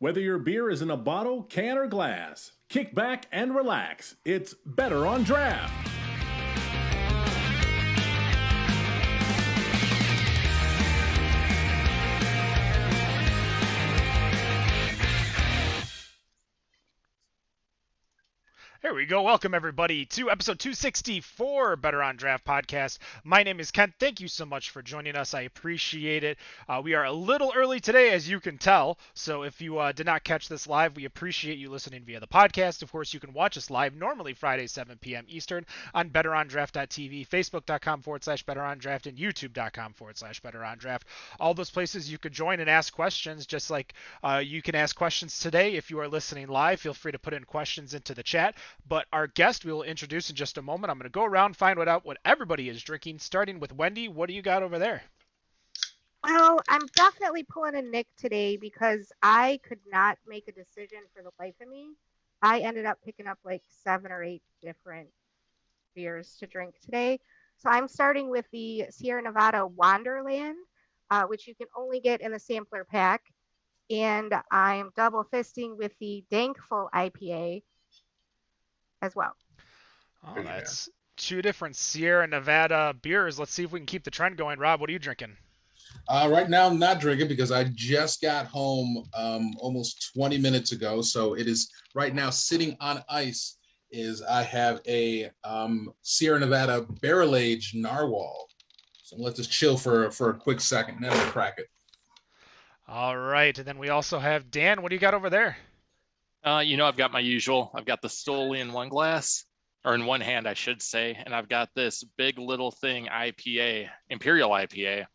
Whether your beer is in a bottle, can, or glass, kick back and relax. It's Better on Draft. Here we go. Welcome, everybody, to episode 264 Better on Draft podcast. My name is Kent. Thank you so much for joining us. I appreciate it. We are a little early today, as you can tell. So if you did not catch this live, we appreciate you listening via the podcast. Of course, you can watch us live normally Friday, 7 p.m. Eastern on betterondraft.tv, facebook.com/betterondraft, and youtube.com/betterondraft. All those places you could join and ask questions, just like you can ask questions today. If you are listening live, feel free to put in questions into the chat. But our guest we will introduce in just a moment. I'm going to go around, find out what everybody is drinking, starting with Wendy. What do you got over there? Well, I'm definitely pulling a Nick today because I could not make a decision for the life of me. I ended up picking up like 7 or 8 different beers to drink today. So I'm starting with the Sierra Nevada Wonderland, which you can only get in the sampler pack. And I'm double fisting with the Dankful IPA as well. Oh, that's 2 different Sierra Nevada beers. Let's see if we can keep the trend going. Rob, what are you drinking? Right now, I'm not drinking because I just got home almost 20 minutes ago. So it is right now sitting on ice. I have a Sierra Nevada barrel aged narwhal. So let this chill for a quick second, and then I'll crack it. All right, and then we also have Dan. What do you got over there? I've got my usual. I've got the Stoli in one glass, or in one hand, I should say, and I've got this Big Little Thing IPA, Imperial IPA.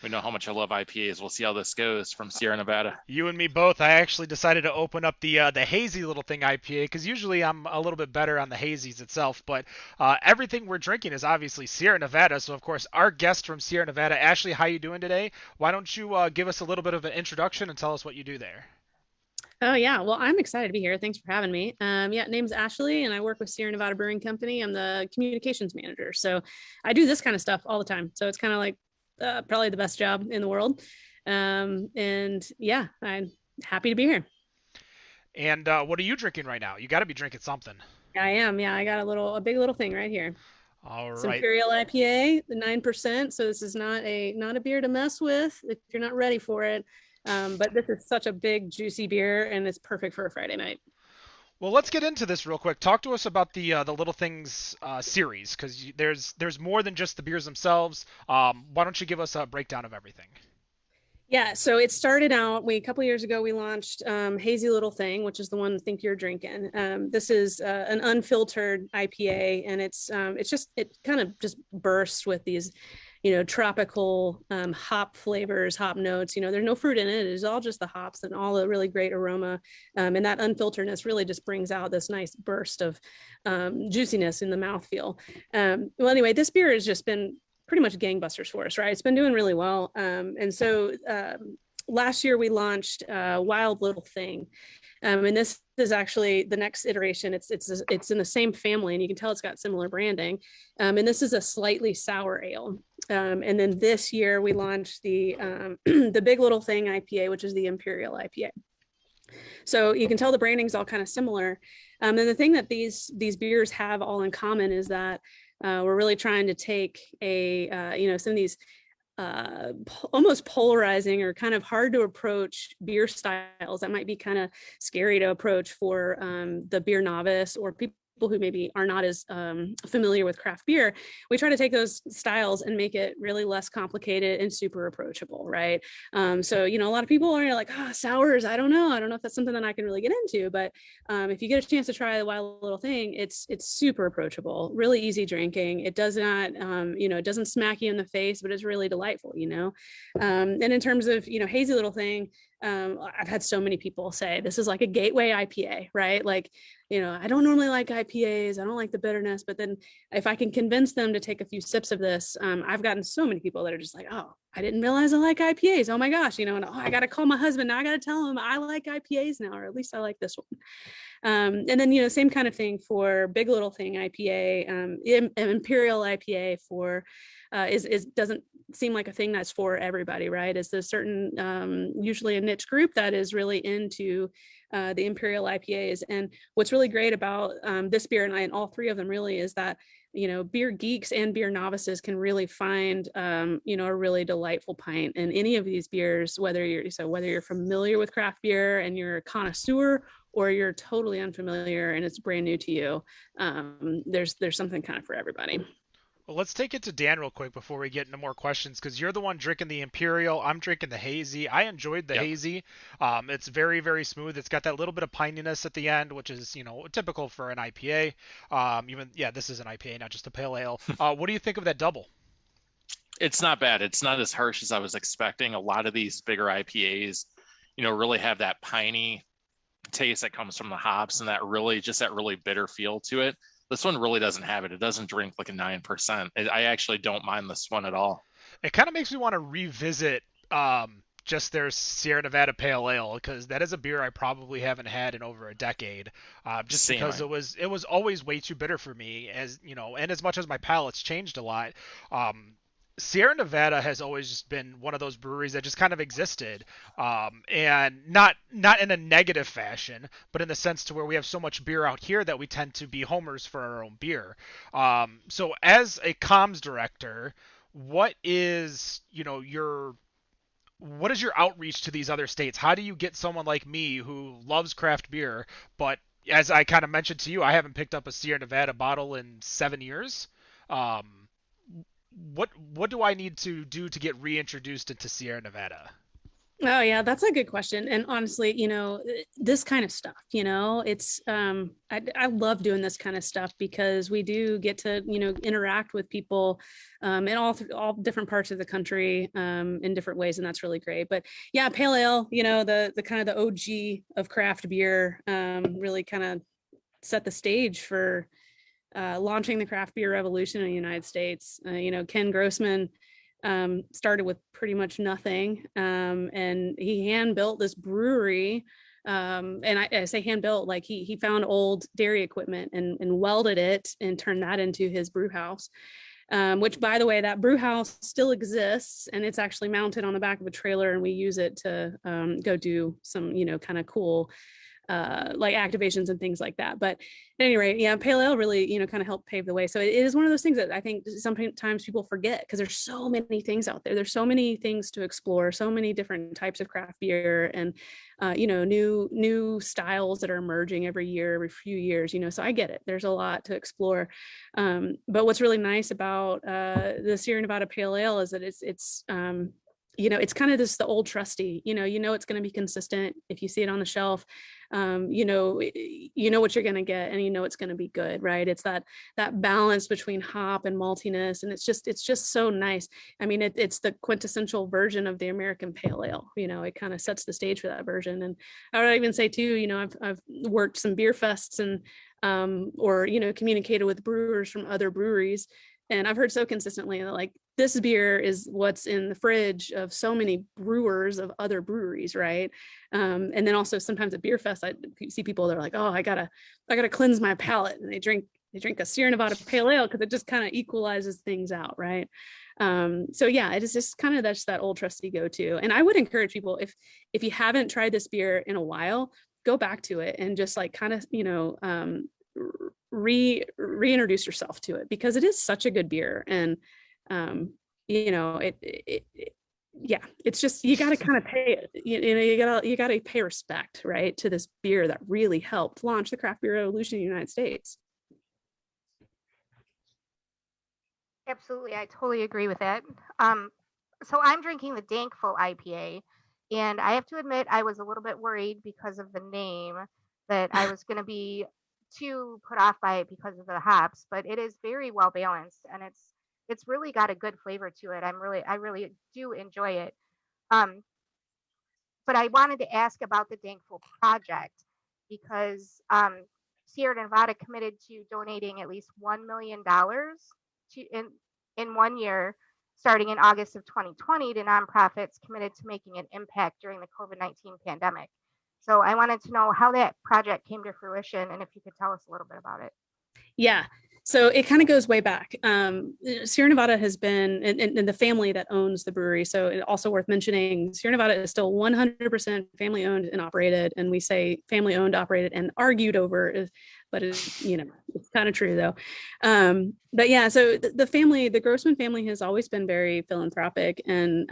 We know how much I love IPAs. We'll see how this goes from Sierra Nevada. You and me both. I actually decided to open up the Hazy Little Thing IPA because usually I'm a little bit better on the hazies itself, but everything we're drinking is obviously Sierra Nevada. So, of course, our guest from Sierra Nevada, Ashlee, how you doing today? Why don't you give us a little bit of an introduction and tell us what you do there? Oh, yeah. Well, I'm excited to be here. Thanks for having me. Name's Ashlee, and I work with Sierra Nevada Brewing Company. I'm the communications manager. So I do this kind of stuff all the time. So it's kind of like probably the best job in the world. I'm happy to be here. And what are you drinking right now? You got to be drinking something. I am. Yeah, I got a big little thing right here. All it's right. Imperial IPA, the 9%. So this is not a beer to mess with if you're not ready for it. But this is such a big, juicy beer, and it's perfect for a Friday night. Well, let's get into this real quick. Talk to us about the Little Things series, because there's more than just the beers themselves. Why don't you give us a breakdown of everything? Yeah, so it started out, a couple of years ago, we launched Hazy Little Thing, which is the one I think you're drinking. This is an unfiltered IPA, and it kind of just bursts with these tropical hop flavors, hop notes. There's no fruit in it. It's all just the hops and all the really great aroma. And that unfilteredness really just brings out this nice burst of juiciness in the mouthfeel. Well, anyway, this beer has just been pretty much gangbusters for us, right? It's been doing really well. And so last year we launched Wild Little Thing. And this is actually the next iteration. It's in the same family, and you can tell it's got similar branding. And this is a slightly sour ale. And then this year we launched the the Big Little Thing IPA, which is the Imperial IPA. So you can tell the branding is all kind of similar. And the thing that these beers have all in common is that we're really trying to take some of these almost polarizing or kind of hard to approach beer styles that might be kind of scary to approach for the beer novice or people who maybe are not as familiar with craft beer. We try to take those styles and make it really less complicated and super approachable, right? So, a lot of people are like, sours, I don't know if that's something that I can really get into, but if you get a chance to try the Wild Little Thing, it's super approachable, really easy drinking. It does not, it doesn't smack you in the face, but it's really delightful, and in terms of, Hazy Little Thing, I've had so many people say this is like a gateway IPA, right? Like, I don't normally like IPAs. I don't like the bitterness, but then if I can convince them to take a few sips of this, I've gotten so many people that are just like, oh, I didn't realize I like IPAs. Oh my gosh, I got to call my husband. Now I got to tell him I like IPAs now, or at least I like this one. And then, same kind of thing for Big Little Thing IPA, Imperial IPA for, doesn't seem like a thing that's for everybody, right? It's a certain, usually a niche group that is really into the Imperial IPAs. And what's really great about this beer, and all three of them really, is that beer geeks and beer novices can really find, a really delightful pint in any of these beers, whether you're familiar with craft beer and you're a connoisseur, or you're totally unfamiliar and it's brand new to you. There's something kind of for everybody. Well, let's take it to Dan real quick before we get into more questions, because you're the one drinking the Imperial. I'm drinking the Hazy. I enjoyed the Hazy. It's very, very smooth. It's got that little bit of pininess at the end, which is, typical for an IPA. This is an IPA, not just a pale ale. What do you think of that double? It's not bad. It's not as harsh as I was expecting. A lot of these bigger IPAs, really have that piney taste that comes from the hops and that really bitter feel to it. This one really doesn't have it. It doesn't drink like a 9%. I actually don't mind this one at all. It kind of makes me want to revisit just their Sierra Nevada Pale Ale, because that is a beer I probably haven't had in over a decade. Because it was always way too bitter for me, and as much as my palate's changed a lot. Sierra Nevada has always just been one of those breweries that just kind of existed, and not in a negative fashion, but in the sense to where we have so much beer out here that we tend to be homers for our own beer. So as a comms director, what is your outreach to these other states? How do you get someone like me who loves craft beer, but as I kind of mentioned to you, I haven't picked up a Sierra Nevada bottle in 7 years? What do I need to do to get reintroduced into Sierra Nevada? Oh yeah, that's a good question. And honestly, this kind of stuff, it's I love doing this kind of stuff because we do get to, interact with people in all different parts of the country in different ways, and that's really great. But yeah, pale ale, the kind of the OG of craft beer, really kind of set the stage for launching the craft beer revolution in the United States. Ken Grossman started with pretty much nothing, and he hand built this brewery. And I say hand built, like he found old dairy equipment and welded it and turned that into his brew house. Which, by the way, that brew house still exists, and it's actually mounted on the back of a trailer, and we use it to go do some, kind of cool like activations and things like that. But at any rate, yeah, pale ale really, kind of helped pave the way. So it is one of those things that I think sometimes people forget, because there's so many things out there. There's so many things to explore, so many different types of craft beer, and new styles that are emerging every year, every few years. So I get it. There's a lot to explore. But what's really nice about the Sierra Nevada Pale Ale is that it's it's kind of the old trusty, it's going to be consistent. If you see it on the shelf, you know what you're going to get, and it's going to be good, right? It's that balance between hop and maltiness, and it's just so nice. I mean, it's the quintessential version of the American Pale Ale. It kind of sets the stage for that version. And I would even say too, I've worked some beer fests and or communicated with brewers from other breweries. And I've heard so consistently that, like, this beer is what's in the fridge of so many brewers of other breweries, right? And then also sometimes at beer fest, I see people that are like, "Oh, I gotta cleanse my palate," and they drink a Sierra Nevada Pale Ale because it just kind of equalizes things out, right? So yeah, it is just kind of that's that old trusty go-to. And I would encourage people, if you haven't tried this beer in a while, go back to it and just like kind of reintroduce yourself to it, because it is such a good beer. And it's just, you got to kind of pay you got to pay respect, right, to this beer that really helped launch the craft beer revolution in the United States. Absolutely, I totally agree with that. So I'm drinking the Dankful IPA, and I have to admit I was a little bit worried because of the name, that I was going to be too put off by it because of the hops, but it is very well balanced, and it's really got a good flavor to it. I really do enjoy it. But I wanted to ask about the Dankful project, because Sierra Nevada committed to donating at least $1 million to in 1 year, starting in August of 2020, to nonprofits committed to making an impact during the COVID-19 pandemic. So I wanted to know how that project came to fruition, and if you could tell us a little bit about it. Yeah. So it kind of goes way back. Sierra Nevada has been, and the family that owns the brewery. So it also worth mentioning, Sierra Nevada is still 100% family owned and operated. And we say family owned, operated, and argued over, but it's kind of true though. But yeah, so the Grossman family has always been very philanthropic, and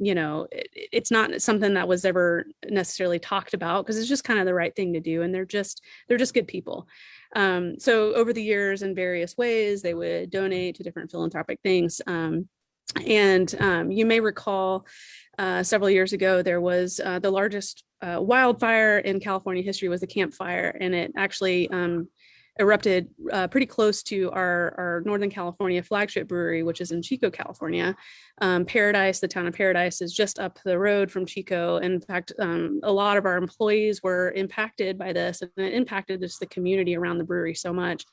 it's not something that was ever necessarily talked about because it's just kind of the right thing to do, and they're just good people. So over the years, in various ways, they would donate to different philanthropic things. And you may recall several years ago, there was the largest wildfire in California history was the Camp Fire, and it actually erupted pretty close to our Northern California flagship brewery, which is in Chico, California. Paradise, the town of Paradise, is just up the road from Chico. In fact, a lot of our employees were impacted by this, and it impacted just the community around the brewery so much.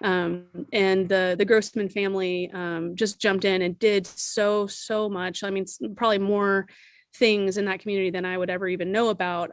And the Grossman family just jumped in and did so much. I mean, probably more things in that community than I would ever even know about.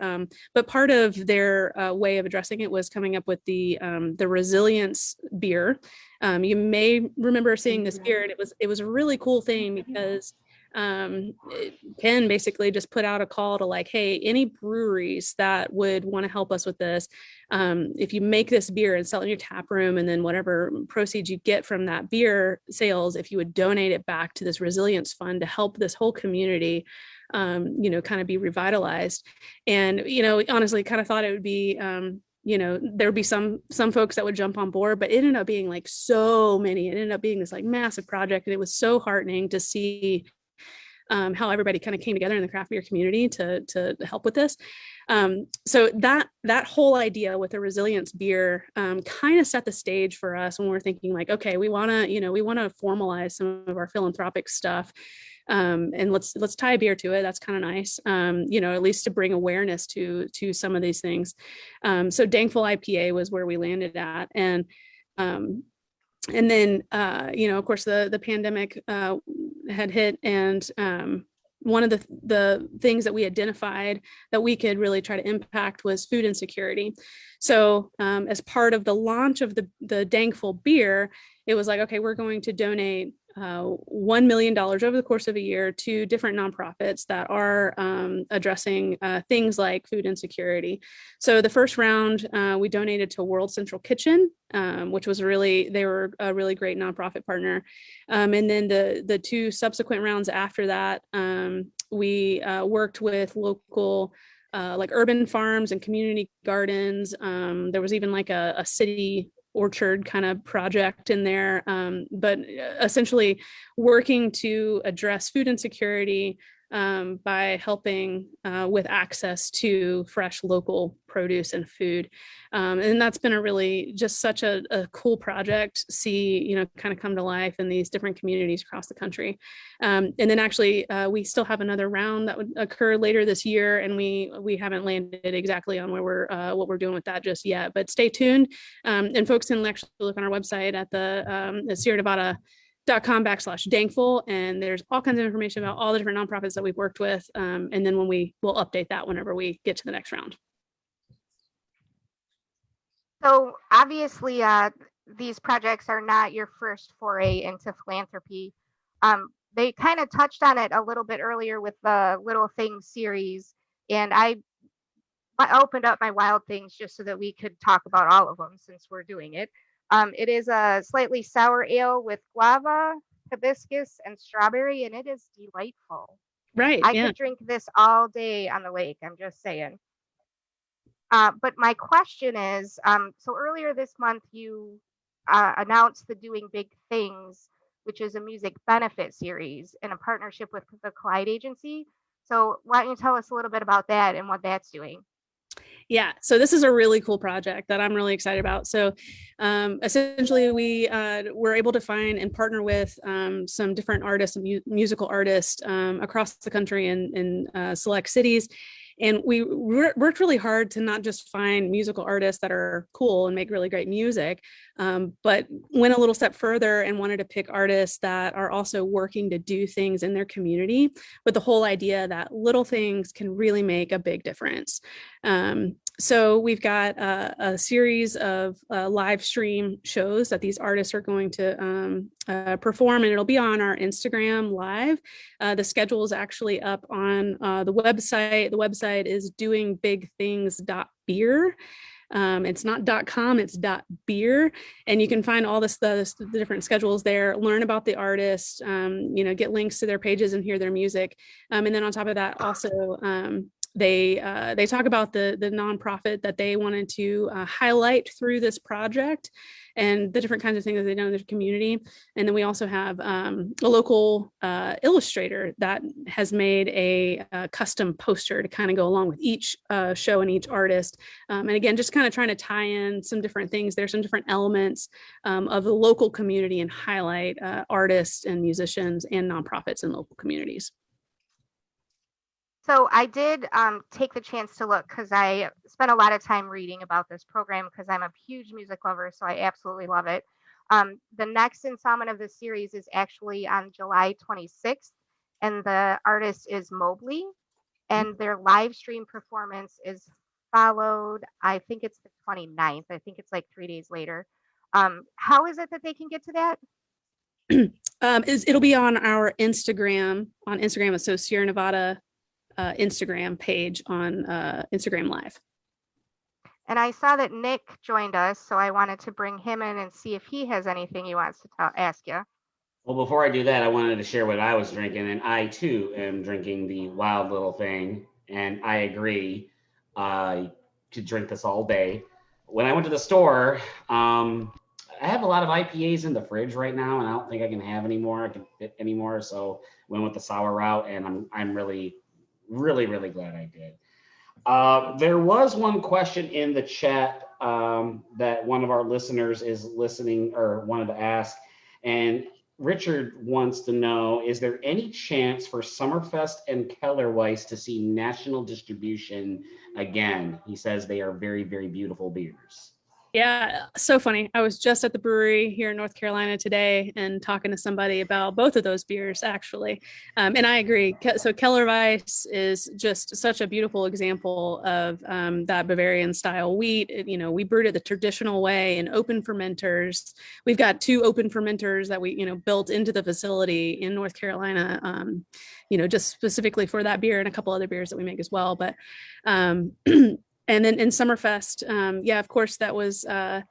But part of their way of addressing it was coming up with the resilience beer. You may remember seeing this beer, and it was a really cool thing because Ken basically just put out a call to like, hey, any breweries that would want to help us with this, if you make this beer and sell it in your tap room, and then whatever proceeds you get from that beer sales, if you would donate it back to this resilience fund to help this whole community kind of be revitalized. And honestly kind of thought it would be there would be some folks that would jump on board, but it ended up being like so many. It ended up being this like massive project, and it was so heartening to see how everybody kind of came together in the craft beer community to help with this. So that whole idea with the resilience beer kind of set the stage for us when we're thinking like, okay, we want to formalize some of our philanthropic stuff. And let's tie a beer to it. That's kind of nice. At least to bring awareness to some of these things. So Dankful IPA was where we landed at. And then, of course, the pandemic had hit, and one of the things that we identified that we could really try to impact was food insecurity. So as part of the launch of the Dankful beer, it was like, okay, we're going to donate $1 million over the course of a year to different nonprofits that are addressing things like food insecurity. So the first round, we donated to World Central Kitchen, which was they were a really great nonprofit partner. And then the two subsequent rounds after that, we worked with local like urban farms and community gardens. There was even like a city orchard kind of project in there, but essentially working to address food insecurity by helping with access to fresh local produce and food. And that's been a really just such a cool project to see, kind of come to life in these different communities across the country. And then actually we still have another round that would occur later this year, and we haven't landed exactly on where what we're doing with that just yet, but stay tuned. And folks can actually look on our website at the Sierra Nevada.com/Dankful, and there's all kinds of information about all the different nonprofits that we've worked with. And then we'll update that whenever we get to the next round. So obviously, these projects are not your first foray into philanthropy. They kind of touched on it a little bit earlier with the Little Things series, and I opened up my Wild Things just so that we could talk about all of them since we're doing it. It is a slightly sour ale with guava, hibiscus, and strawberry, and it is delightful. Right. I could drink this all day on the lake. I'm just saying. But my question is, so earlier this month, you announced the Doing Big Things, which is a music benefit series in a partnership with the Collide Agency. So why don't you tell us a little bit about that and what that's doing? Yeah, so this is a really cool project that I'm really excited about. So essentially we were able to find and partner with some different artists and musical artists across the country in select cities. And we worked really hard to not just find musical artists that are cool and make really great music, but went a little step further and wanted to pick artists that are also working to do things in their community with the whole idea that little things can really make a big difference. So we've got a series of live stream shows that these artists are going to perform, and it'll be on our Instagram live. The schedule is actually up on the website. The website is doingbigthings.beer. It's not .com, it's .beer, and you can find all the different schedules there, learn about the artist, get links to their pages and hear their music. And then on top of that, also, they talk about the nonprofit that they wanted to highlight through this project and the different kinds of things that they've done in their community. And then we also have a local illustrator that has made a custom poster to kind of go along with each show and each artist. And again, just kind of trying to tie in some different things. There's some different elements of the local community and highlight artists and musicians and nonprofits in local communities. So I did take the chance to look because I spent a lot of time reading about this program because I'm a huge music lover, so I absolutely love it. The next installment of this series is actually on July 26th, and the artist is Mobley, and their live stream performance is followed, I think it's the 29th. I think it's like 3 days later. How is it that they can get to that? It'll be on our Instagram, so Sierra Nevada Instagram page on Instagram Live. And I saw that Nick joined us, so I wanted to bring him in and see if he has anything he wants to ask you. Well, before I do that, I wanted to share what I was drinking, and I too am drinking the Wild Little Thing, and I agree to drink this all day. When I went to the store, I have a lot of IPAs in the fridge right now, and I don't think I can have any more. I can fit any more, so went with the sour route, and I'm really glad I did. There was one question in the chat that one of our listeners is listening or wanted to ask, and Richard wants to know, is there any chance for Summerfest and Kellerweis to see national distribution again? He says they are very, very beautiful beers. Yeah, so funny. I was just at the brewery here in North Carolina today and talking to somebody about both of those beers, actually. And I agree. So Kellerweis is just such a beautiful example of that Bavarian style wheat. We brewed it the traditional way in open fermenters. We've got 2 open fermenters that we, built into the facility in North Carolina, just specifically for that beer and a couple other beers that we make as well. But and then in Summerfest, of course, that was that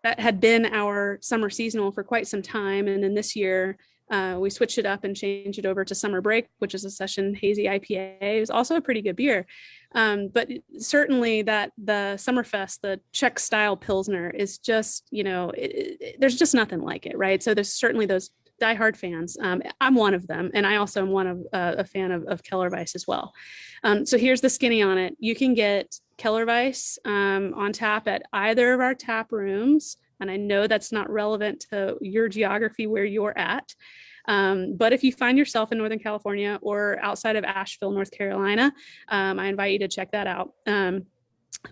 had been our summer seasonal for quite some time. And then this year, we switched it up and changed it over to Summer Break, which is a session hazy IPA. It was also a pretty good beer. But certainly that the Summerfest, the Czech style Pilsner is just, there's just nothing like it, right? So there's certainly those diehard fans. I'm one of them, and I also am a fan of Kellerweis as well. So here's the skinny on it. You can get Kellerweis on tap at either of our tap rooms, and I know that's not relevant to your geography where you're at. But if you find yourself in Northern California or outside of Asheville, North Carolina, I invite you to check that out.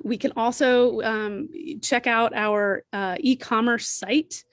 We can also check out our e-commerce site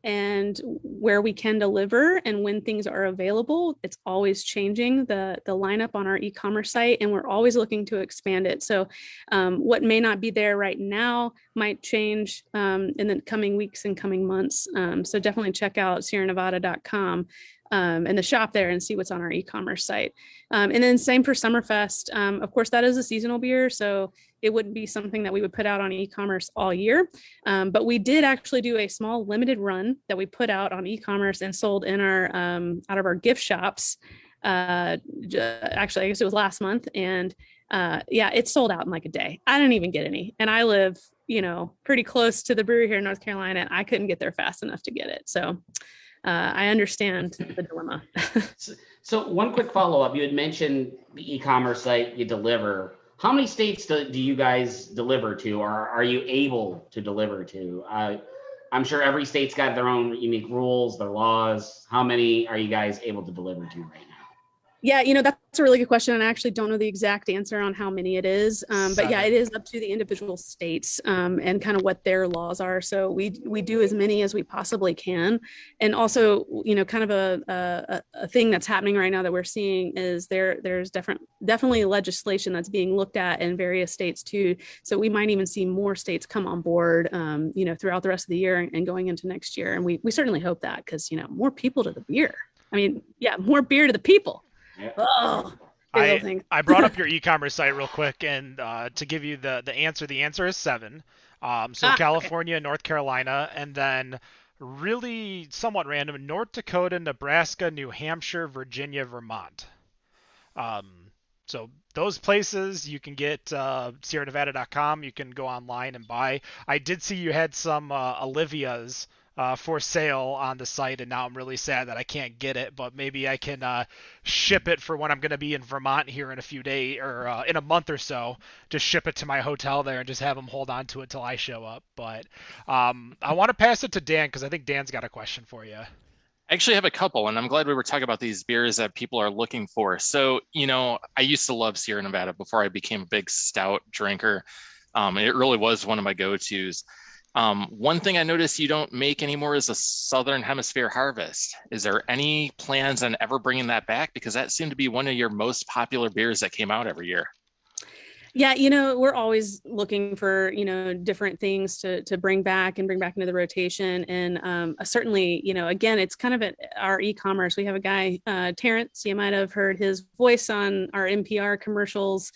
and where we can deliver and when things are available. It's always changing the lineup on our e-commerce site, and we're always looking to expand it. So what may not be there right now might change in the coming weeks and coming months. So definitely check out sierranevada.com and the shop there and see what's on our e-commerce site. And then same for Summerfest. Of course, that is a seasonal beer, so it wouldn't be something that we would put out on e-commerce all year. But we did actually do a small limited run that we put out on e-commerce and sold in our out of our gift shops. Actually, I guess it was last month. And it sold out in like a day. I didn't even get any. And I live, pretty close to the brewery here in North Carolina. And I couldn't get there fast enough to get it. So I understand the dilemma. So one quick follow-up. You had mentioned the e-commerce site you deliver. How many states do you guys deliver to, or are you able to deliver to? I'm sure every state's got their own unique rules, their laws. How many are you guys able to deliver to right now? Yeah, that's a really good question, and I actually don't know the exact answer on how many it is. But yeah, it is up to the individual states and kind of what their laws are. So we do as many as we possibly can. And also, kind of a thing that's happening right now that we're seeing is there's definitely legislation that's being looked at in various states too. So we might even see more states come on board, throughout the rest of the year and going into next year. And we certainly hope that, because more people to the beer. I mean, yeah, more beer to the people. Oh, I brought up your e-commerce site real quick, and to give you the answer is 7. California, okay. North Carolina, and then really somewhat random, North Dakota, Nebraska, New Hampshire, Virginia, Vermont. So those places you can get SierraNevada.com. You can go online and buy. I did see you had some Olivia's for sale on the site, and now I'm really sad that I can't get it, but maybe I can ship it for when I'm going to be in Vermont here in a few days, or in a month or so. Just ship it to my hotel there and just have them hold on to it till I show up. But I want to pass it to Dan, because I think Dan's got a question for you. I actually have a couple, and I'm glad we were talking about these beers that people are looking for. So, I used to love Sierra Nevada before I became a big stout drinker. It really was one of my go-tos. One thing I noticed you don't make anymore is a Southern Hemisphere Harvest. Is there any plans on ever bringing that back? Because that seemed to be one of your most popular beers that came out every year. Yeah, we're always looking for, different things to bring back into the rotation. And certainly, again, it's kind of at our e-commerce. We have a guy, Terrence, you might have heard his voice on our NPR commercials.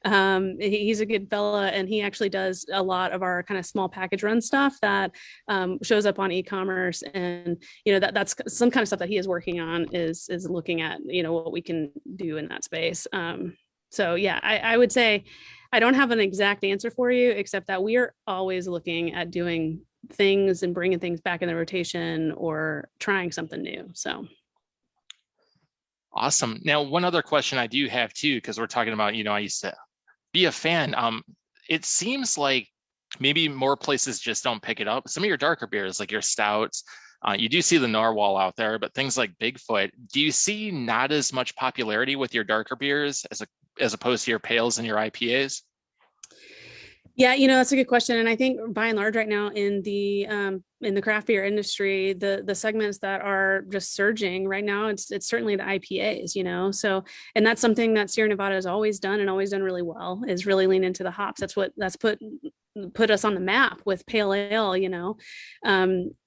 He's a good fella, and he actually does a lot of our kind of small package run stuff that shows up on e-commerce. And that's some kind of stuff that he is working on, is looking at what we can do in that space. So yeah, I would say I don't have an exact answer for you, except that we are always looking at doing things and bringing things back in the rotation or trying something new. So awesome. Now, one other question I do have too, because we're talking about, I used to be a fan. It seems like maybe more places just don't pick it up. Some of your darker beers, like your stouts, you do see the narwhal out there, but things like Bigfoot, do you see not as much popularity with your darker beers as opposed to your pales and your IPAs? Yeah, that's a good question. And I think by and large right now in the craft beer industry, the segments that are just surging right now, it's certainly the IPAs, so, and that's something that Sierra Nevada has always done and always done really well, is really lean into the hops. That's put us on the map with pale ale,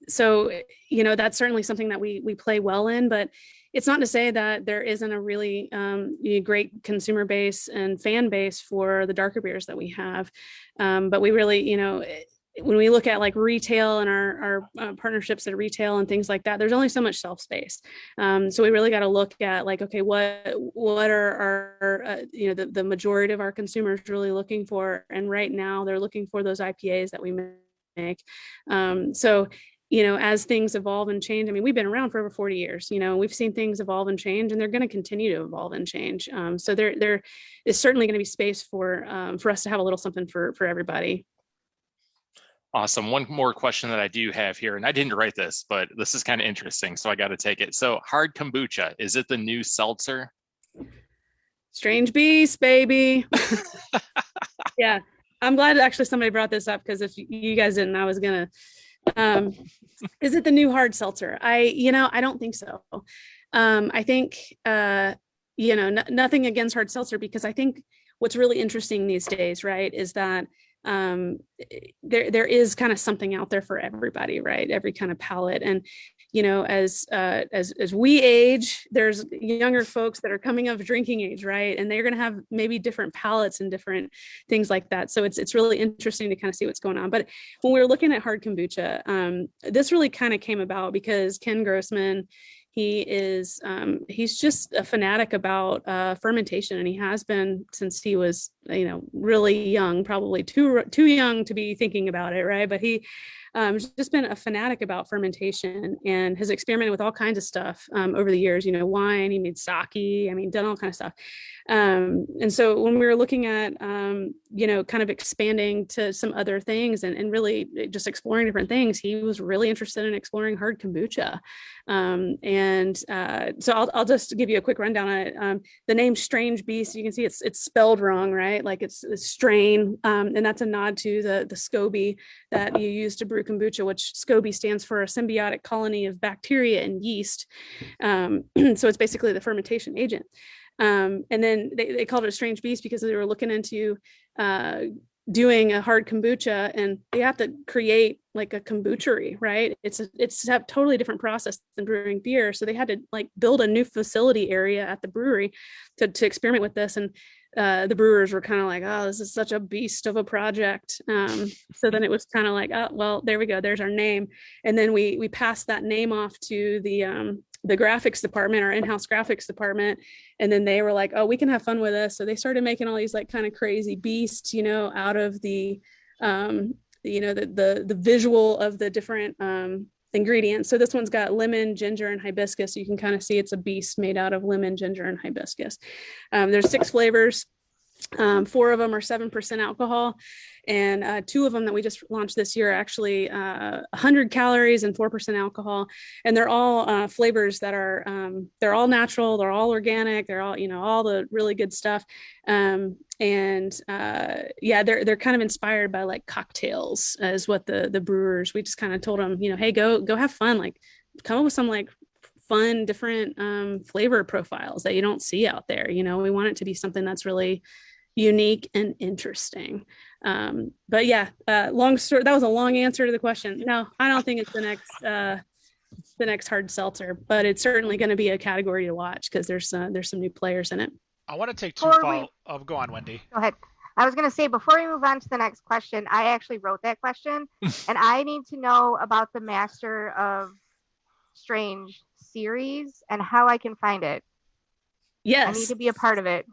so, that's certainly something that we play well in, but it's not to say that there isn't a really great consumer base and fan base for the darker beers that we have. But we really, when we look at like retail and our partnerships at retail and things like that, there's only so much shelf space. So we really got to look at like, okay, what are our, the majority of our consumers really looking for? And right now they're looking for those IPAs that we make. So, as things evolve and change, I mean, we've been around for over 40 years, we've seen things evolve and change, and they're going to continue to evolve and change. So there is certainly going to be space for us to have a little something for everybody. Awesome. One more question that I do have here, and I didn't write this, but this is kind of interesting, so I got to take it. So hard kombucha, is it the new seltzer? Strange beast, baby. Yeah. I'm glad actually somebody brought this up, because if you guys didn't, I was going to, is it the new hard seltzer? I don't think so. I think, nothing against hard seltzer, because I think what's really interesting these days, right, is that there is kind of something out there for everybody, right? Every kind of palate. And, as we age, there's younger folks that are coming of drinking age, right? And they're going to have maybe different palates and different things like that. So it's really interesting to kind of see what's going on. But when we were looking at hard kombucha, this really kind of came about because Ken Grossman, he's just a fanatic about fermentation, and he has been since he was really young, probably too young to be thinking about it, right? But he just been a fanatic about fermentation and has experimented with all kinds of stuff over the years. Wine, he made sake, done all kind of stuff. And so when we were looking at, kind of expanding to some other things and really just exploring different things, he was really interested in exploring hard kombucha. So I'll just give you a quick rundown on it. The name Strange Beast, you can see it's spelled wrong, right? Like it's strain, and that's a nod to the SCOBY that you use to brew kombucha, which SCOBY stands for a symbiotic colony of bacteria and yeast. So it's basically the fermentation agent. And then they called it a Strange Beast because they were looking into doing a hard kombucha, and they have to create like a kombuchery, right? It's a totally different process than brewing beer. So they had to like build a new facility area at the brewery to experiment with this. And the brewers were kind of like, oh, this is such a beast of a project. So then it was kind of like, oh, well, there we go. There's our name. And then we passed that name off to the graphics department, our in-house graphics department. And then they were like, oh, we can have fun with this. So they started making all these like kind of crazy beasts, out of the visual of the different ingredients. So this one's got lemon, ginger, and hibiscus. You can kind of see it's a beast made out of lemon, ginger, and hibiscus. There's 6 flavors. 4 of them are 7% alcohol, and 2 of them that we just launched this year are actually 100 calories and 4% alcohol. And they're all flavors that are they're all natural, they're all organic, they're all all the really good stuff. They're kind of inspired by like cocktails, is what the brewers. We just kind of told them, hey, go have fun, like come up with some like fun different flavor profiles that you don't see out there. We want it to be something that's really unique and interesting. Long story, that was a long answer to the question. No, I don't think it's the next hard seltzer, but it's certainly going to be a category to watch because there's some new players in it. I want to take 2 go on, Wendy. Go ahead. I was going to say, before we move on to the next question, I actually wrote that question and I need to know about the Master of Strange series and how I can find it. Yes. I need to be a part of it.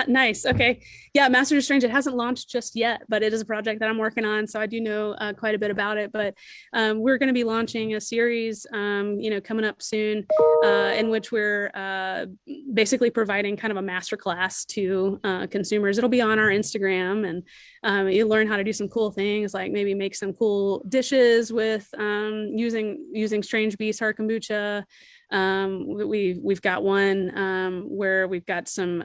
Nice. Okay. Yeah. Master of Strange, it hasn't launched just yet, but it is a project that I'm working on. So I do know quite a bit about it, but we're going to be launching a series, coming up soon, in which we're basically providing kind of a masterclass to consumers. It'll be on our Instagram, and you learn how to do some cool things, like maybe make some cool dishes with using Strange Beast hard kombucha. We've got one where we've got some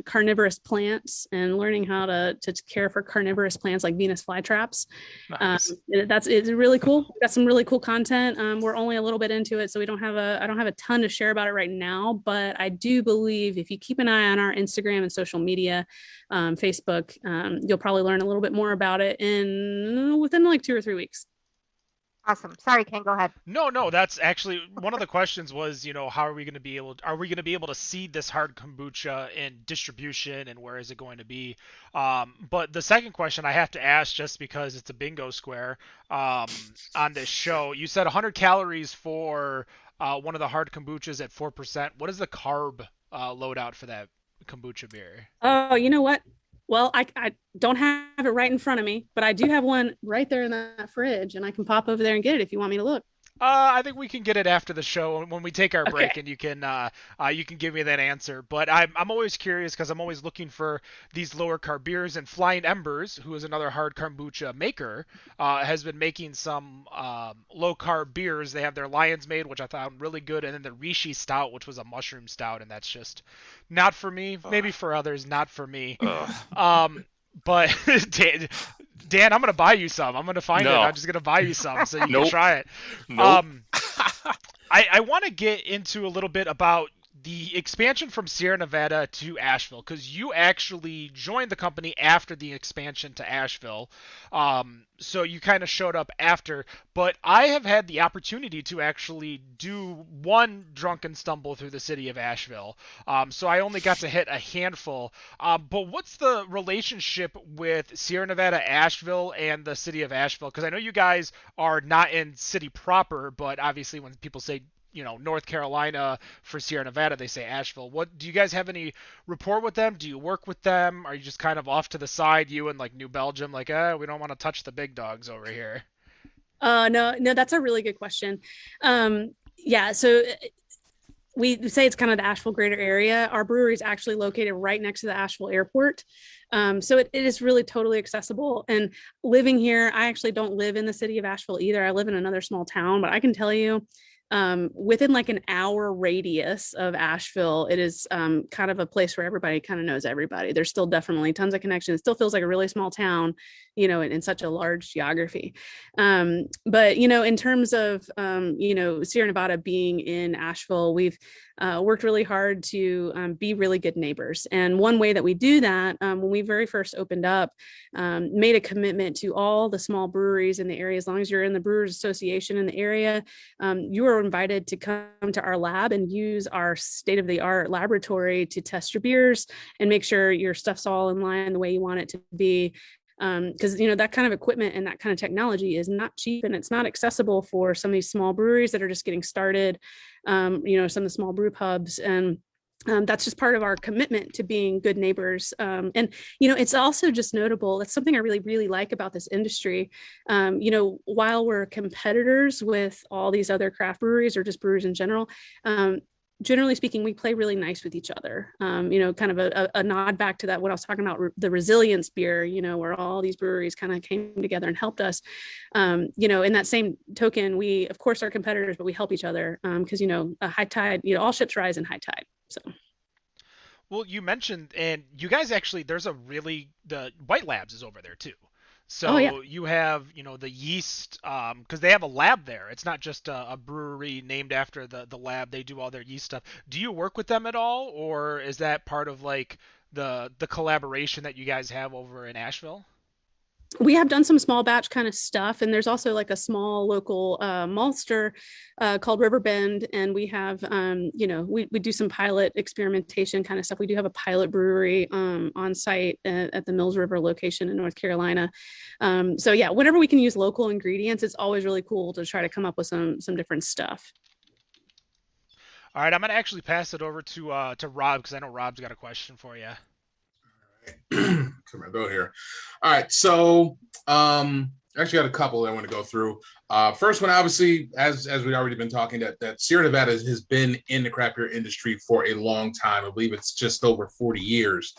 carnivorous plants and learning how to care for carnivorous plants like Venus flytraps. Nice. It's really cool. We've got some really cool content. We're only a little bit into it, so I don't have a ton to share about it right now, but I do believe if you keep an eye on our Instagram and social media, Facebook, you'll probably learn a little bit more about it within like 2 or 3 weeks. Awesome. Sorry, Ken, go ahead. No, that's actually one of the questions was, how are we going to be able to see this hard kombucha in distribution, and where is it going to be? But the second question I have to ask, just because it's a bingo square on this show, you said 100 calories for one of the hard kombuchas at 4%. What is the carb loadout for that kombucha beer? Oh, you know what? Well, I don't have it right in front of me, but I do have one right there in that fridge, and I can pop over there and get it if you want me to look. I think we can get it after the show when we take our break, Okay. and you can give me that answer. But I'm always curious because I'm always looking for these lower carb beers. And Flying Embers, who is another hard kombucha maker, has been making some low carb beers. They have their Lion's Made, which I found really good, and then the Rishi Stout, which was a mushroom stout, and that's just not for me. Maybe for others, not for me. But Dan, I'm gonna buy you some. I'm gonna find it. I'm just gonna buy you some so you can try it. Nope. I want to get into a little bit about the expansion from Sierra Nevada to Asheville, because you actually joined the company after the expansion to Asheville. So you kind of showed up after, but I have had the opportunity to actually do one drunken stumble through the city of Asheville. So I only got to hit a handful. But what's the relationship with Sierra Nevada, Asheville, and the city of Asheville? Because I know you guys are not in city proper, but obviously when people say North Carolina. For Sierra Nevada, they say Asheville. What do you guys have any rapport with them? Do you work with them? Are you just kind of off to the side, you and like New Belgium, like, we don't want to touch the big dogs over here? No, that's a really good question. Yeah, so we say it's kind of the Asheville greater area. Our brewery is actually located right next to the Asheville airport. So it is really totally accessible. And living here, I actually don't live in the city of Asheville either. I live in another small town, but I can tell you, within like an hour radius of Asheville, it is kind of a place where everybody kind of knows everybody. There's still definitely tons of connections. It still feels like a really small town, in such a large geography. But, in terms of, Sierra Nevada being in Asheville, we've worked really hard to be really good neighbors. And one way that we do that, when we very first opened up, made a commitment to all the small breweries in the area. As long as you're in the Brewers Association in the area, you are invited to come to our lab and use our state-of-the-art laboratory to test your beers and make sure your stuff's all in line the way you want it to be. Because that kind of equipment and that kind of technology is not cheap, and it's not accessible for some of these small breweries that are just getting started. Some of the small brew pubs, and that's just part of our commitment to being good neighbors. And it's also just notable. That's something I really, really like about this industry. While we're competitors with all these other craft breweries or just brewers in general, generally speaking, we play really nice with each other. Kind of a nod back to that, what I was talking about, the resilience beer, where all these breweries kind of came together and helped us. In that same token, we, of course, are competitors, but we help each other because, a high tide, all ships rise in high tide. So. Well, you mentioned, and you guys actually, the White Labs is over there too. So you have, the yeast, because they have a lab there. It's not just a brewery named after the lab. They do all their yeast stuff. Do you work with them at all, or is that part of like the collaboration that you guys have over in Asheville? We have done some small batch kind of stuff, and there's also like a small local maltster called Riverbend, and we have we do some pilot experimentation kind of stuff. We do have a pilot brewery on site at the Mills River location in North Carolina. So yeah, whenever we can use local ingredients, it's always really cool to try to come up with some different stuff. All right, I'm gonna actually pass it over to Rob, because I know Rob's got a question for you. Come on, go here. All right, so actually got a couple that I want to go through. First one, obviously, as we already been talking, that Sierra Nevada has been in the craft beer industry for a long time. I believe it's just over 40 years,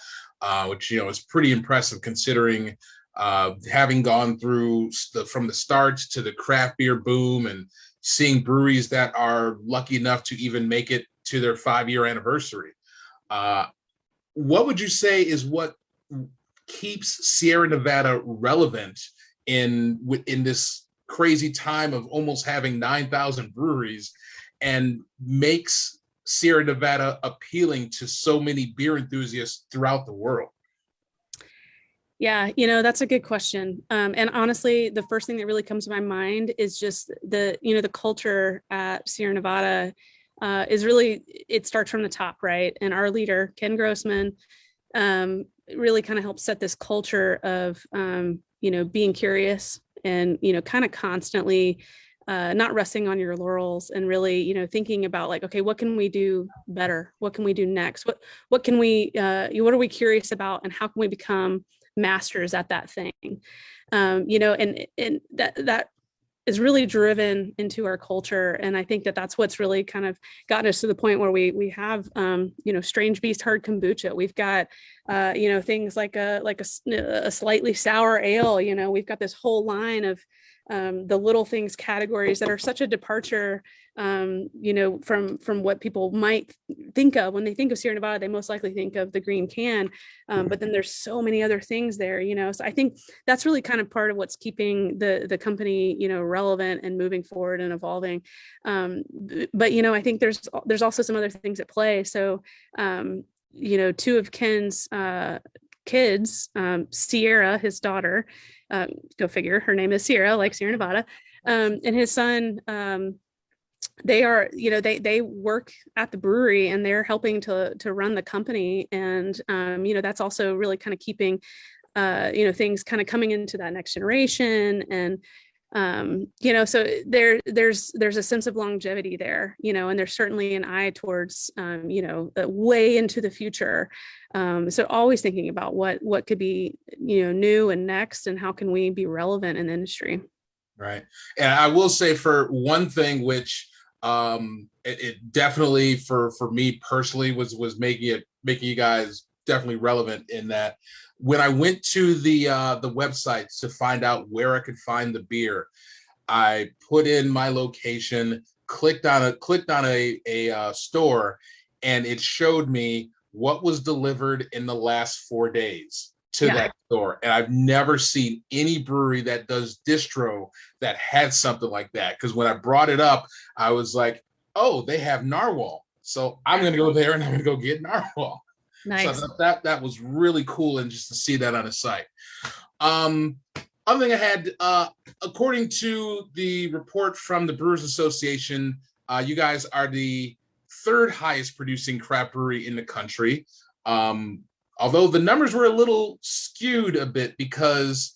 which is pretty impressive considering having gone through from the start to the craft beer boom and seeing breweries that are lucky enough to even make it to their 5-year anniversary. What would you say is what keeps Sierra Nevada relevant in this crazy time of almost having 9,000 breweries, and makes Sierra Nevada appealing to so many beer enthusiasts throughout the world? Yeah, that's a good question. And honestly, the first thing that really comes to my mind is just the culture at Sierra Nevada is really, it starts from the top, right? And our leader, Ken Grossman, really kind of helps set this culture of, being curious and, kind of constantly not resting on your laurels, and really, thinking about like, okay, what can we do better? What can we do next? What can we, what are we curious about, and how can we become masters at that thing? And that is really driven into our culture. And I think that that's what's really kind of gotten us to the point where we have, Strange Beast hard kombucha. We've got, things like a slightly sour ale. We've got this whole line of the little things categories that are such a departure, from what people might think of when they think of Sierra Nevada. They most likely think of the green can, but then there's so many other things there. So I think that's really kind of part of what's keeping the company, relevant and moving forward and evolving. But I think there's also some other things at play. So two of Ken's kids, Sierra, his daughter, go figure, her name is Sierra, like Sierra Nevada, and his son, they are, they work at the brewery, and they're helping to run the company. And, that's also really kind of keeping, things kind of coming into that next generation. And, So there's a sense of longevity there, and there's certainly an eye towards, way into the future. So always thinking about what could be, new and next, and how can we be relevant in the industry. Right. And I will say, for one thing, which it definitely for me personally was making you guys definitely relevant, in that when I went to the website to find out where I could find the beer, I put in my location, clicked on a store, and it showed me what was delivered in the last 4 days to that store. And I've never seen any brewery that does distro that had something like that. Because when I brought it up, I was like, oh, they have narwhal. So I'm going to go there and I'm going to go get narwhal. Nice. So that was really cool, and just to see that on the site. Other thing I had, according to the report from the Brewers Association, you guys are the third highest producing craft brewery in the country. Although the numbers were a little skewed a bit, because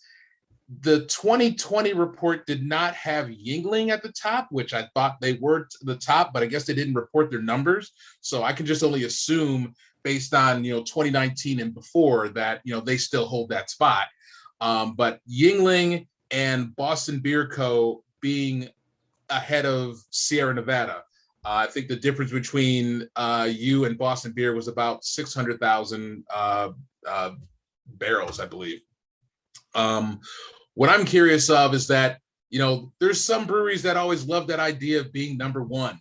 the 2020 report did not have Yingling at the top, which I thought they were at the top, but I guess they didn't report their numbers. So I can just only assume, based on 2019 and before, that they still hold that spot. But Yingling and Boston Beer Co. being ahead of Sierra Nevada. I think the difference between you and Boston Beer was about 600,000 barrels, I believe. What I'm curious of is that, there's some breweries that always love that idea of being number one.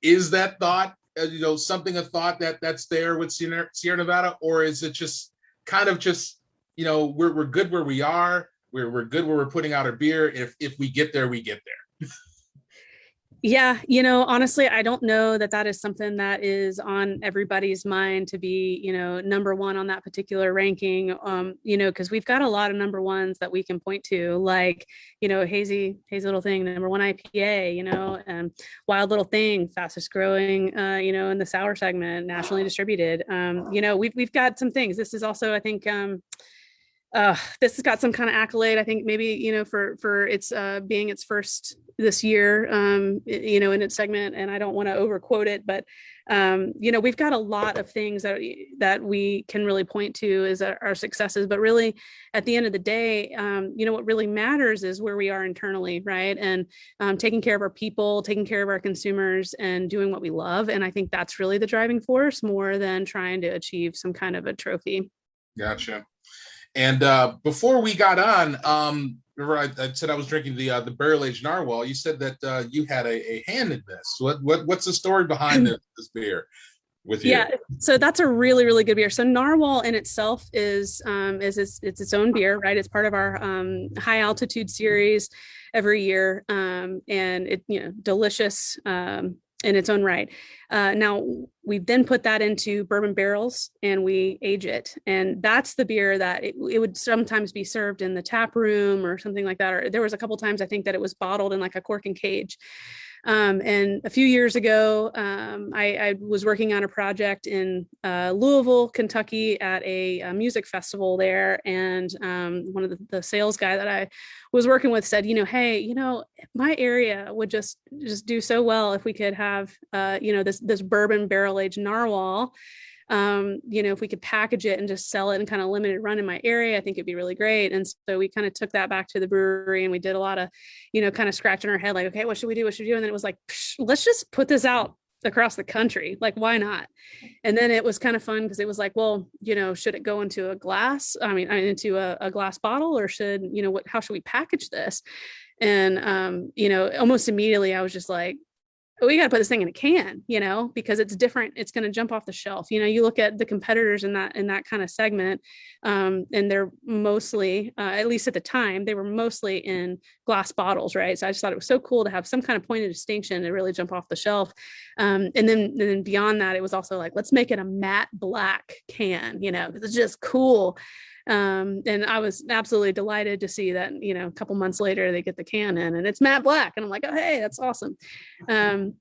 Is that thought, a thought that's there with Sierra Nevada, or is it just kind of just, we're good where we are, we're good where we're putting out our beer. If we get there, we get there. Yeah, honestly, I don't know that is something that is on everybody's mind to be, number one on that particular ranking, because we've got a lot of number ones that we can point to, like, Hazy Little Thing, number one IPA, and Wild Little Thing, fastest growing, in the sour segment, nationally distributed. We've got some things. This is also, I think, this has got some kind of accolade, I think, maybe, for its being its first this year, in its segment, and I don't want to overquote it, but we've got a lot of things that we can really point to as our successes. But really, at the end of the day, what really matters is where we are internally, right? And taking care of our people, taking care of our consumers, and doing what we love. And I think that's really the driving force, more than trying to achieve some kind of a trophy. Gotcha. And before we got on, remember I said I was drinking the barrel-aged narwhal. You said that you had a hand in this. What's the story behind this beer with you? Yeah, so that's a really, really good beer. So narwhal in itself is its own beer, right? It's part of our high altitude series every year, and it delicious in its own right. Now we then put that into bourbon barrels and we age it, and that's the beer that it would sometimes be served in the tap room or something like that. Or there was a couple times I think that it was bottled in like a cork and cage. And a few years ago, I was working on a project in Louisville, Kentucky, at a music festival there. And one of the sales guy that I was working with said, hey, my area would just do so well if we could have, this bourbon barrel-aged narwhal. If we could package it and just sell it in kind of limited run in my area, I think it'd be really great. And so we kind of took that back to the brewery, and we did a lot of, kind of scratching our head, like, okay, what should we do? And then it was like, let's just put this out across the country. Like, why not? And then it was kind of fun because it was like, well, should it go into a glass? Into a glass bottle, or should, how should we package this? And, almost immediately I was just like, we got to put this thing in a can, because it's different. It's going to jump off the shelf. You look at the competitors in that kind of segment, and they're mostly, at least at the time, they were mostly in glass bottles, right? So I just thought it was so cool to have some kind of point of distinction to really jump off the shelf. And then beyond that, it was also like, let's make it a matte black can, because it's just cool. And I was absolutely delighted to see that, a couple months later they get the can in and it's matte black. And I'm like, oh, hey, that's awesome.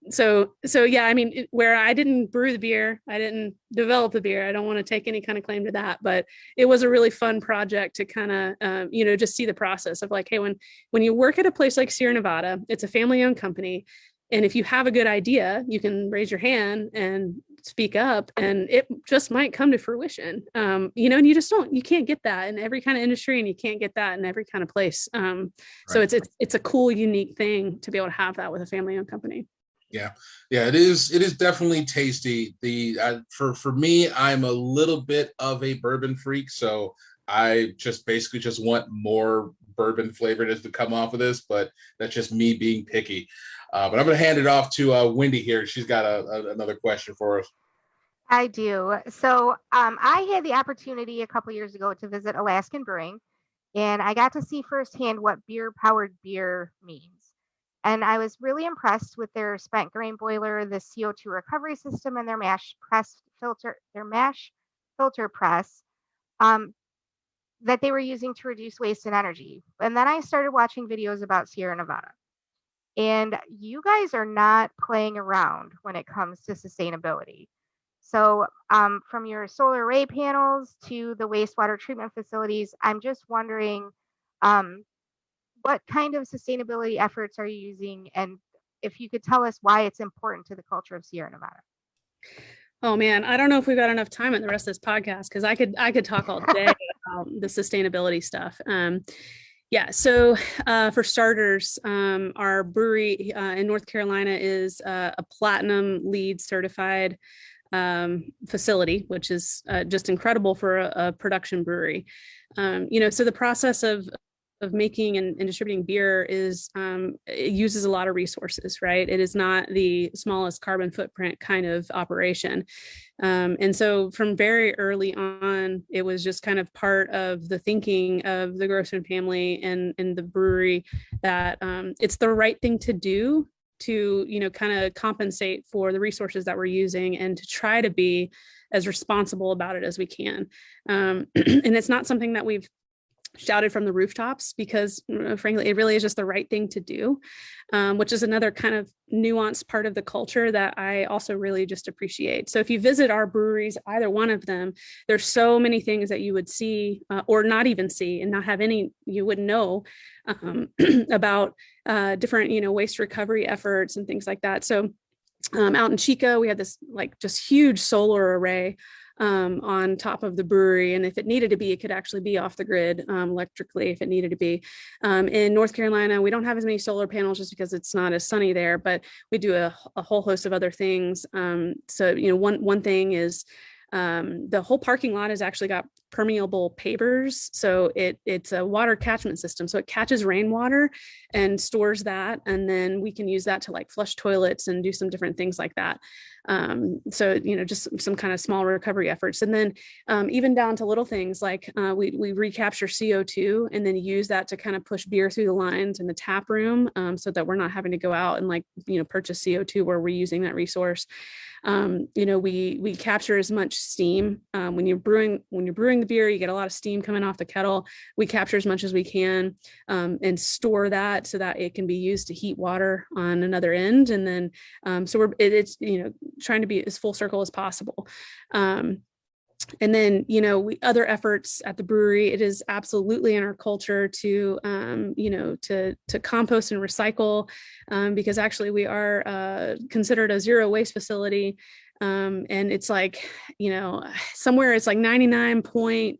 So yeah, I mean, where I didn't brew the beer, I didn't develop the beer. I don't want to take any kind of claim to that, but it was a really fun project to kind of, just see the process of like, hey, when you work at a place like Sierra Nevada, it's a family-owned company. And if you have a good idea, you can raise your hand and speak up and it just might come to fruition. And you can't get that in every kind of industry and you can't get that in every kind of place. So it's a cool, unique thing to be able to have that with a family-owned company. Yeah, it is definitely tasty. For me, I'm a little bit of a bourbon freak, so I just basically just want more bourbon flavor to come off of this, but that's just me being picky. But I'm going to hand it off to Wendy here. She's got another question for us. I do. So I had the opportunity a couple years ago to visit Alaskan Brewing, and I got to see firsthand what beer-powered beer means. And I was really impressed with their spent grain boiler, the CO2 recovery system, and their mash filter press that they were using to reduce waste and energy. And then I started watching videos about Sierra Nevada. And you guys are not playing around when it comes to sustainability. So from your solar array panels to the wastewater treatment facilities, I'm just wondering what kind of sustainability efforts are you using? And if you could tell us why it's important to the culture of Sierra Nevada. Oh man, I don't know if we've got enough time in the rest of this podcast because I could talk all day about the sustainability stuff. Yeah. So for starters, our brewery in North Carolina is a platinum LEED certified facility, which is just incredible for a production brewery. So the process of making and distributing beer is it uses a lot of resources, right? It is not the smallest carbon footprint kind of operation. And so from very early on, it was just kind of part of the thinking of the Grossman family and the brewery that it's the right thing to do to, kind of compensate for the resources that we're using and to try to be as responsible about it as we can. And it's not something that we've shouted from the rooftops because frankly, it really is just the right thing to do, which is another kind of nuanced part of the culture that I also really just appreciate. So if you visit our breweries, either one of them, there's so many things that you would see or not even see and not have any, you wouldn't know about different, waste recovery efforts and things like that. So out in Chico, we had this like just huge solar array on top of the brewery. And if it needed to be, it could actually be off the grid electrically if it needed to be. In North Carolina, we don't have as many solar panels just because it's not as sunny there, but we do a whole host of other things. So, one thing is the whole parking lot has actually got permeable pavers. So it's a water catchment system. So it catches rainwater and stores that. And then we can use that to like flush toilets and do some different things like that. So, just some kind of small recovery efforts. And then even down to little things like we recapture CO2 and then use that to kind of push beer through the lines in the tap room so that we're not having to go out and purchase CO2 where we're using that resource. We capture as much steam when you're brewing the beer, you get a lot of steam coming off the kettle. We capture as much as we can and store that so that it can be used to heat water on another end. And then it's trying to be as full circle as possible. And then, other efforts at the brewery, it is absolutely in our culture to compost and recycle because actually we are considered a zero waste facility. And it's like, somewhere it's like 99.7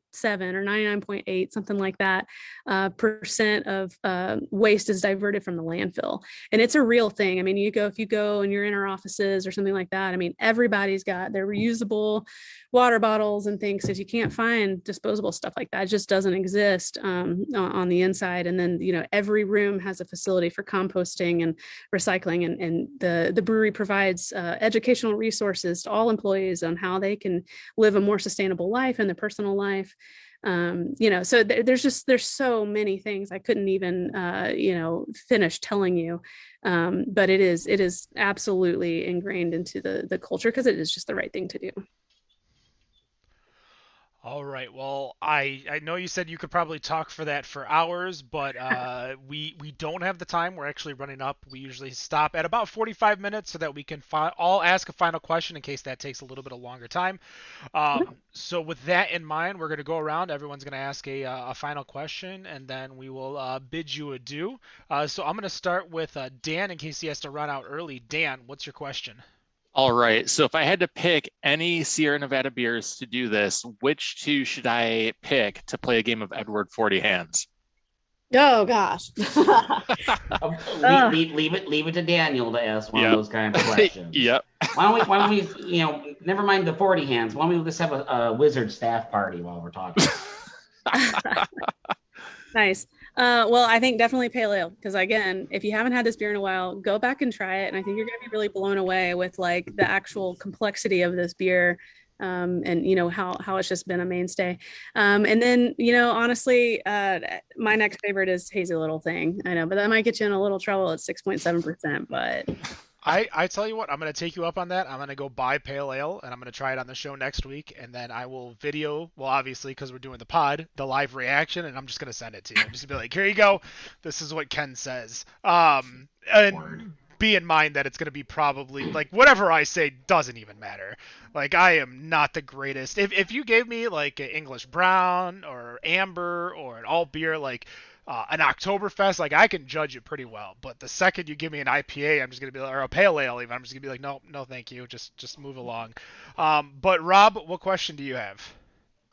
or 99.8, something like that, percent of waste is diverted from the landfill. And it's a real thing. I mean, if you go and you're in our offices or something like that, I mean, everybody's got their reusable water bottles and things. If you can't find disposable stuff like that, it just doesn't exist on the inside. And then, every room has a facility for composting and recycling. And the brewery provides educational resources to all employees on how they can live a more sustainable life in their personal life. So there's so many things I couldn't even, finish telling you. But it is absolutely ingrained into the culture because it is just the right thing to do. All right. Well, I know you said you could probably talk for that for hours, but we don't have the time. We're actually running up. We usually stop at about 45 minutes so that we can all ask a final question in case that takes a little bit of longer time. So with that in mind, we're going to go around. Everyone's going to ask a final question, and then we will bid you adieu. So I'm going to start with Dan in case he has to run out early. Dan, what's your question? All right. So if I had to pick any Sierra Nevada beers to do this, which two should I pick to play a game of Edward 40 Hands? Oh gosh. Leave it to Daniel to ask one of those kind of questions. Yep. Why don't we, never mind the 40 hands. Why don't we just have a wizard staff party while we're talking? Nice. Well, I think definitely pale ale, because again, if you haven't had this beer in a while, go back and try it, and I think you're going to be really blown away with like the actual complexity of this beer, and how it's just been a mainstay. And then honestly, my next favorite is Hazy Little Thing. I know, but that might get you in a little trouble at 6.7%. But I tell you what, I'm going to take you up on that. I'm going to go buy Pale Ale, and I'm going to try it on the show next week, and then I will video, well, obviously, because we're doing the pod, the live reaction, and I'm just going to send it to you. I'm just going to be like, here you go. This is what Ken says. And be in mind that it's going to be probably, like, whatever I say doesn't even matter. Like, I am not the greatest. If you gave me, like, an English Brown or Amber or an alt beer, like, an Oktoberfest, like I can judge it pretty well, but the second you give me an IPA, I'm just gonna be like, or a pale ale even, I'm just gonna be like, no, thank you, just move along. But Rob, what question do you have?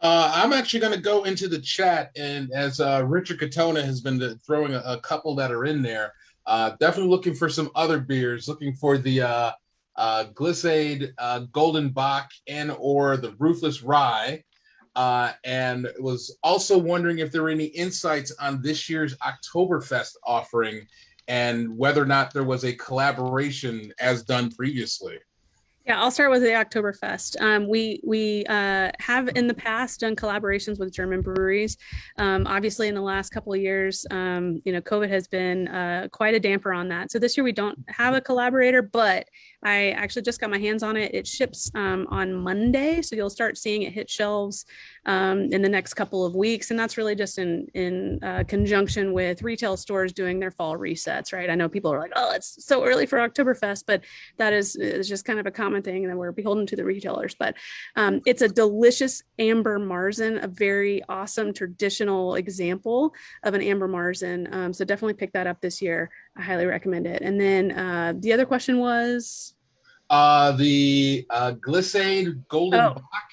I'm actually going to go into the chat, and as Richard Katona has been throwing a couple that are in there, definitely looking for some other beers, looking for the Glissade Golden Bach and or the Ruthless Rye. And was also wondering if there were any insights on this year's Oktoberfest offering and whether or not there was a collaboration as done previously. Yeah, I'll start with the Oktoberfest. We have in the past done collaborations with German breweries. Obviously, in the last couple of years, COVID has been quite a damper on that. So this year we don't have a collaborator, but I actually just got my hands on it. It ships on Monday, so you'll start seeing it hit shelves in the next couple of weeks, and that's really just in conjunction with retail stores doing their fall resets, right? I know people are like, "Oh, it's so early for Oktoberfest," but that is just kind of a common thing, and we're beholden to the retailers. But it's a delicious amber Marzen, a very awesome traditional example of an amber Marzen. So definitely pick that up this year. I highly recommend it. And then the other question was the Glissade Golden Bach.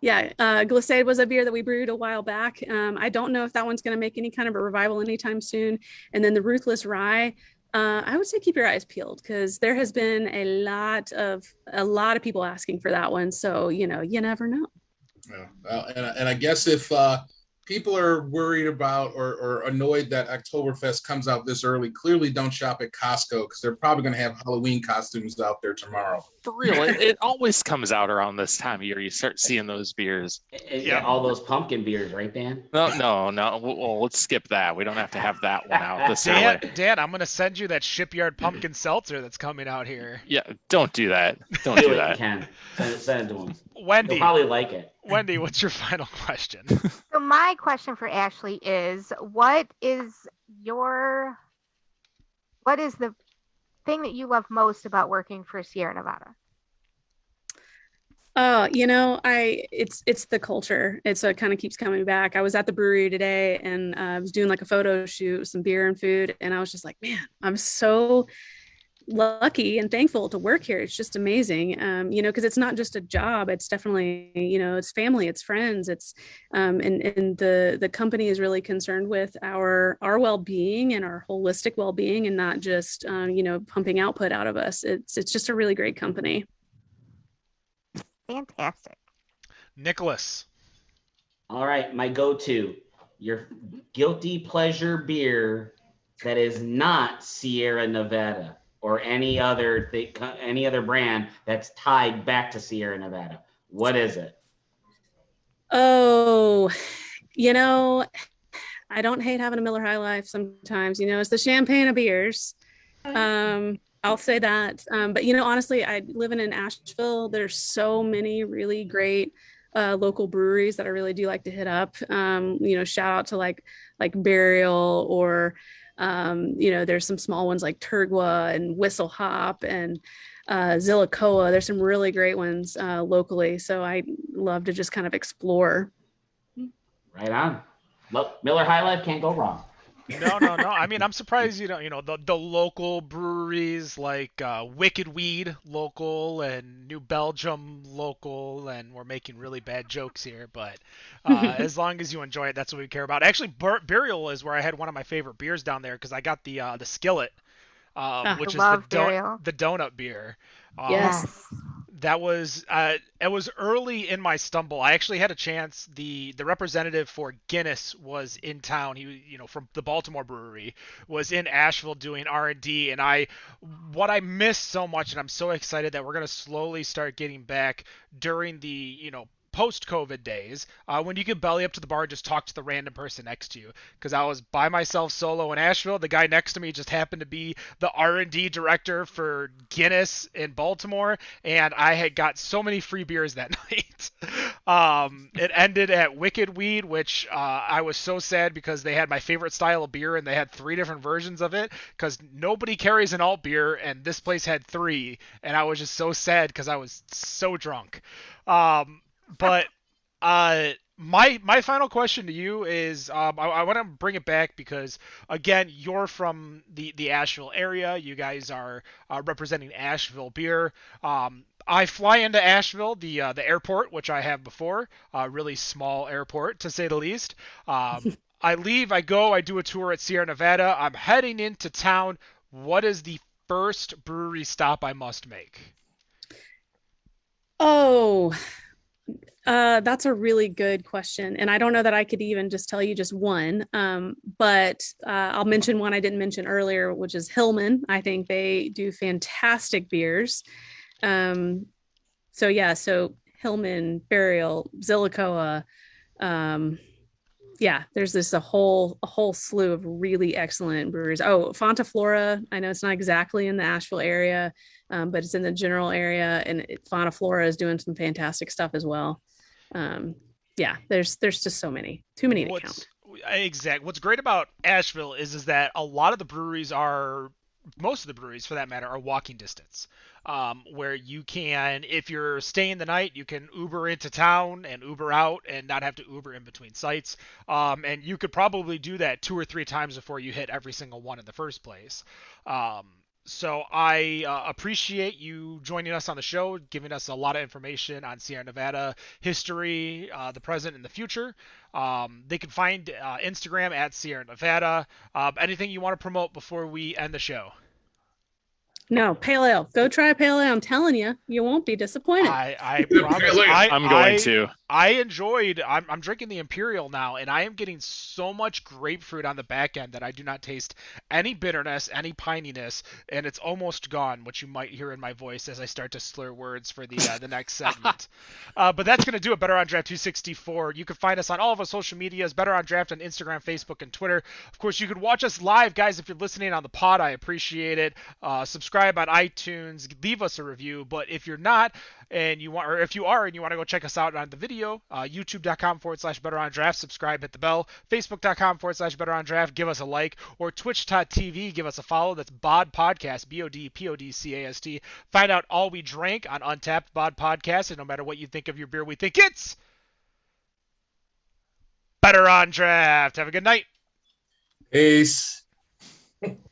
Yeah, Glissade was a beer that we brewed a while back. I don't know if that one's going to make any kind of a revival anytime soon. And then the Ruthless Rye, I would say keep your eyes peeled, because there has been a lot of people asking for that one. So you never know. Yeah, well, and I guess if people are worried about or annoyed that Oktoberfest comes out this early, clearly don't shop at Costco, because they're probably going to have Halloween costumes out there tomorrow. For real, it always comes out around this time of year. You start seeing those beers. Yeah, all those pumpkin beers, right, Dan? No. Well, let's skip that. We don't have to have that one out this early. Dan, I'm going to send you that Shipyard Pumpkin Seltzer that's coming out here. Yeah, don't do that. Don't do that. Ken. Send it to him. Wendy. He'll probably like it. Wendy, what's your final question? So my question for Ashlee is, what is the thing that you love most about working for Sierra Nevada? It's the culture. It kind of keeps coming back. I was at the brewery today, and I was doing like a photo shoot, some beer and food, and I was just like, man, I'm so lucky and thankful to work here. It's just amazing, because it's not just a job. It's definitely, it's family, it's friends, it's and the company is really concerned with our well-being and our holistic well-being, and not just pumping output out of us. It's just a really great company. Fantastic. Nicholas. All right, my go-to, your guilty pleasure beer that is not Sierra Nevada or any other brand that's tied back to Sierra Nevada. What is it? Oh, I don't hate having a Miller High Life sometimes. It's the champagne of beers. I'll say that. But honestly, I live in Asheville. There's so many really great local breweries that I really do like to hit up. Shout out to like Burial, or there's some small ones like Turgwa and Whistle Hop and Zillicoa. There's some really great ones locally. So I love to just kind of explore. Right on. Miller High Life can't go wrong. No. I mean, I'm surprised the local breweries like Wicked Weed local and New Belgium local, and we're making really bad jokes here, but as long as you enjoy it, that's what we care about. Actually, Burial is where I had one of my favorite beers down there because I got the Skillet, which is the donut beer. Yes. That was it was early in my stumble. I actually had a chance. The representative for Guinness was in town. He from the Baltimore brewery was in Asheville doing R&D, and what I missed so much, and I'm so excited that we're going to slowly start getting back during the post-COVID days, when you can belly up to the bar and just talk to the random person next to you. Because I was by myself solo in Asheville. The guy next to me just happened to be the R&D director for Guinness in Baltimore, and I had got so many free beers that night. It ended at Wicked Weed, which I was so sad because they had my favorite style of beer, and they had 3 different versions of it because nobody carries an alt beer, and this place had 3, and I was just so sad because I was so drunk. But my final question to you is, I want to bring it back because, again, you're from the Asheville area. You guys are representing Asheville beer. I fly into Asheville, the airport, which I have before, really small airport to say the least. I leave, I go, I do a tour at Sierra Nevada. I'm heading into town. What is the first brewery stop I must make? Oh, that's a really good question. And I don't know that I could even just tell you just one. But I'll mention one I didn't mention earlier, which is Hillman. I think they do fantastic beers. So Hillman, Burial, Zillicoa. There's a whole slew of really excellent breweries. Oh, Fonta Flora. I know it's not exactly in the Asheville area, but it's in the general area, and Fonta Flora is doing some fantastic stuff as well. There's just so many, too many to count. Exactly. What's great about Asheville is that a lot of the breweries most of the breweries for that matter are walking distance, where you can, if you're staying the night, you can Uber into town and Uber out and not have to Uber in between sites. And you could probably do that 2 or 3 times before you hit every single one in the first place. So I appreciate you joining us on the show, giving us a lot of information on Sierra Nevada history, the present and the future. They can find Instagram at Sierra Nevada. Anything you want to promote before we end the show? No, pale ale. Go try a pale ale. I'm telling you, you won't be disappointed. I promise. I'm going to. I'm drinking the Imperial now, and I am getting so much grapefruit on the back end that I do not taste any bitterness, any pininess, and it's almost gone, which you might hear in my voice as I start to slur words for the next segment. But that's going to do it. Better on Draft 264. You can find us on all of our social medias, Better on Draft on Instagram, Facebook, and Twitter. Of course, you can watch us live, guys, if you're listening on the pod. I appreciate it. Subscribe on iTunes, leave us a review. But if you're not, and you want, or if you are and you want to go check us out on the video, youtube.com/Better on Draft, subscribe, hit the bell, facebook.com/Better on Draft, give us a like, or twitch.tv, give us a follow. That's BOD Podcast, BODPODCAST. Find out all we drank on Untapped BOD Podcast, and no matter what you think of your beer, we think it's Better on Draft. Have a good night. Peace.